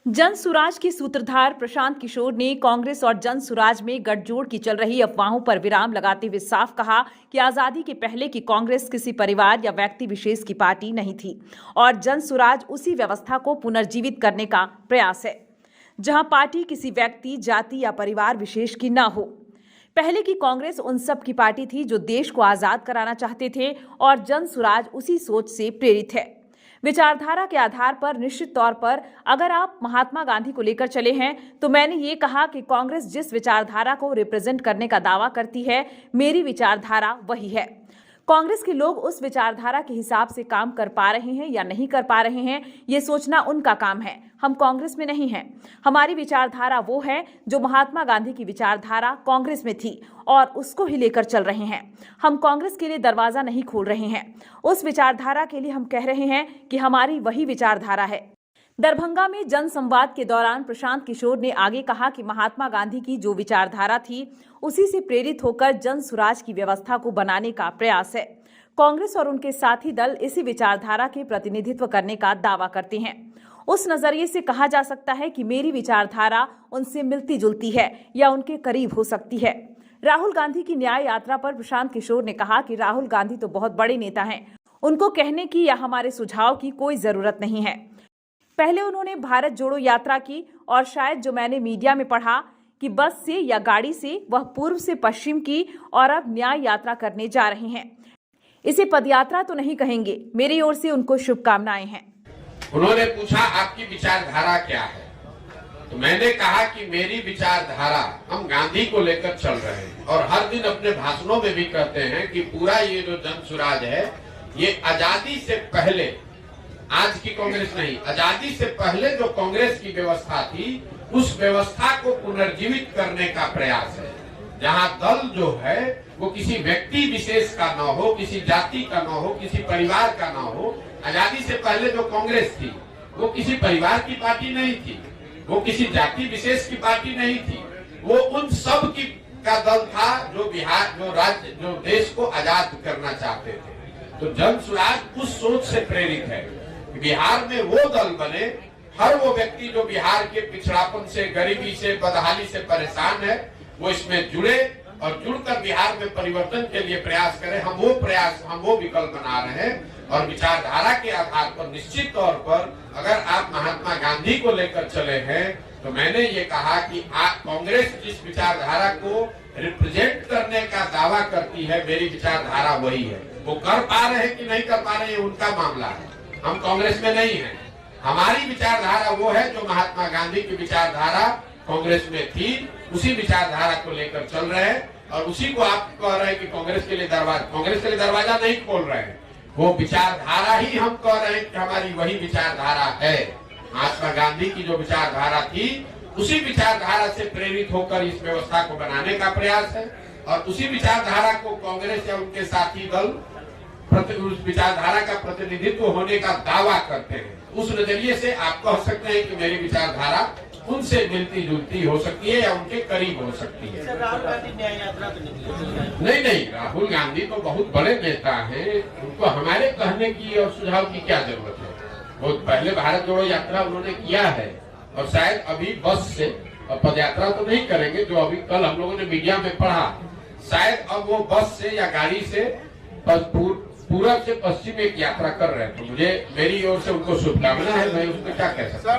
जन सुराज के सूत्रधार प्रशांत किशोर ने कांग्रेस और जन सुराज में गठजोड़ की चल रही अफवाहों पर विराम लगाते हुए साफ कहा कि आजादी के पहले की कांग्रेस किसी परिवार या व्यक्ति विशेष की पार्टी नहीं थी और जन सुराज उसी व्यवस्था को पुनर्जीवित करने का प्रयास है जहां पार्टी किसी व्यक्ति, जाति या परिवार विशेष की न हो। पहले की कांग्रेस उन सब की पार्टी थी जो देश को आजाद कराना चाहते थे और जन सुराज उसी सोच से प्रेरित है। विचारधारा के आधार पर निश्चित तौर पर अगर आप महात्मा गांधी को लेकर चले हैं तो मैंने ये कहा कि कांग्रेस जिस विचारधारा को रिप्रेजेंट करने का दावा करती है, मेरी विचारधारा वही है। कांग्रेस के लोग उस विचारधारा के हिसाब से काम कर पा रहे हैं या नहीं कर पा रहे हैं, ये सोचना उनका काम है। हम कांग्रेस में नहीं हैं। हमारी विचारधारा वो है जो महात्मा गांधी की विचारधारा कांग्रेस में थी और उसको ही लेकर चल रहे हैं। हम कांग्रेस के लिए दरवाजा नहीं खोल रहे हैं। उस विचारधारा के लिए हम कह रहे हैं कि हमारी वही विचारधारा है। दरभंगा में जनसंवाद के दौरान प्रशांत किशोर ने आगे कहा कि महात्मा गांधी की जो विचारधारा थी उसी से प्रेरित होकर जन सुराज की व्यवस्था को बनाने का प्रयास है। कांग्रेस और उनके साथी दल इसी विचारधारा के प्रतिनिधित्व करने का दावा करते हैं। उस नजरिए से कहा जा सकता है कि मेरी विचारधारा उनसे मिलती जुलती है या उनके करीब हो सकती है। राहुल गांधी की न्याय यात्रा पर प्रशांत किशोर ने कहा कि राहुल गांधी तो बहुत बड़े नेता हैं, उनको कहने की या हमारे सुझाव की कोई जरूरत नहीं है। पहले उन्होंने भारत जोड़ो यात्रा की और शायद जो मैंने मीडिया में पढ़ा कि बस से या गाड़ी से, वह पूर्व से पश्चिम की और अब न्याय यात्रा करने जा रहे हैं। इसे पदयात्रा तो नहीं कहेंगे। मेरी ओर से उनको शुभकामनाएं हैं। उन्होंने पूछा आपकी विचारधारा क्या है, तो मैंने कहा कि मेरी विचारधारा, हम गांधी को लेकर चल रहे हैं और हर दिन अपने भाषणों में भी कहते हैं कि पूरा ये जो जन सुराज है ये आजादी से पहले, आज की कांग्रेस नहीं, आजादी से पहले जो कांग्रेस की व्यवस्था थी उस व्यवस्था को पुनर्जीवित करने का प्रयास है। जहां दल जो है वो किसी व्यक्ति विशेष का न हो, किसी जाति का न हो, किसी परिवार का न हो। आजादी से पहले जो कांग्रेस थी वो किसी परिवार की पार्टी नहीं थी, वो किसी जाति विशेष की पार्टी नहीं थी, वो उन सब की का दल था जो बिहार, जो राज्य, जो देश को आजाद करना चाहते थे। तो जन सुराज उस सोच से प्रेरित है। बिहार में वो दल बने, हर वो व्यक्ति जो बिहार के पिछड़ापन से, गरीबी से, बदहाली से परेशान है, वो इसमें जुड़े और जुड़कर बिहार में परिवर्तन के लिए प्रयास करें। हम वो विकल्प बना रहे हैं और विचारधारा के आधार पर निश्चित तौर पर अगर आप महात्मा गांधी को लेकर चले हैं तो मैंने ये कहा कि कांग्रेस जिस विचारधारा को रिप्रेजेंट करने का दावा करती है, मेरी विचारधारा वही है। वो कर पा रहे हैं कि नहीं कर पा रहे हैं उनका मामला है, हम कांग्रेस में नहीं हैं। हमारी विचारधारा वो है जो महात्मा गांधी की विचारधारा कांग्रेस में थी, उसी विचारधारा को लेकर चल रहे हैं और उसी को आप कह रहे हैं कि कांग्रेस के लिए दरवाजा नहीं खोल रहे हैं। वो विचारधारा ही हम कह रहे हैं कि हमारी वही विचारधारा है। महात्मा गांधी की जो विचारधारा थी उसी विचारधारा से प्रेरित होकर इस व्यवस्था को बनाने का प्रयास है और उसी विचारधारा को कांग्रेस या उनके साथी दल उस विचारधारा का प्रतिनिधित्व होने का दावा करते हैं। उस नजरिए से आप कह सकते हैं कि मेरी विचारधारा उनसे मिलती जुलती हो सकती है या उनके करीब हो सकती है। राहुल गांधी न्याय यात्रा तो नहीं, राहुल गांधी तो बहुत बड़े नेता हैं, उनको हमारे कहने की और सुझाव की क्या जरूरत है। वो पहले भारत जोड़ो यात्रा उन्होंने किया है और शायद अभी बस से और पदयात्रा तो नहीं करेंगे, जो अभी कल हम लोगों ने मीडिया में पढ़ा, शायद अब वो बस से या गाड़ी से पूरब से पश्चिम एक यात्रा कर रहे हैं। तो मुझे, मेरी ओर से उनको शुभकामना है, मैं उसमें क्या कह सकता हूँ।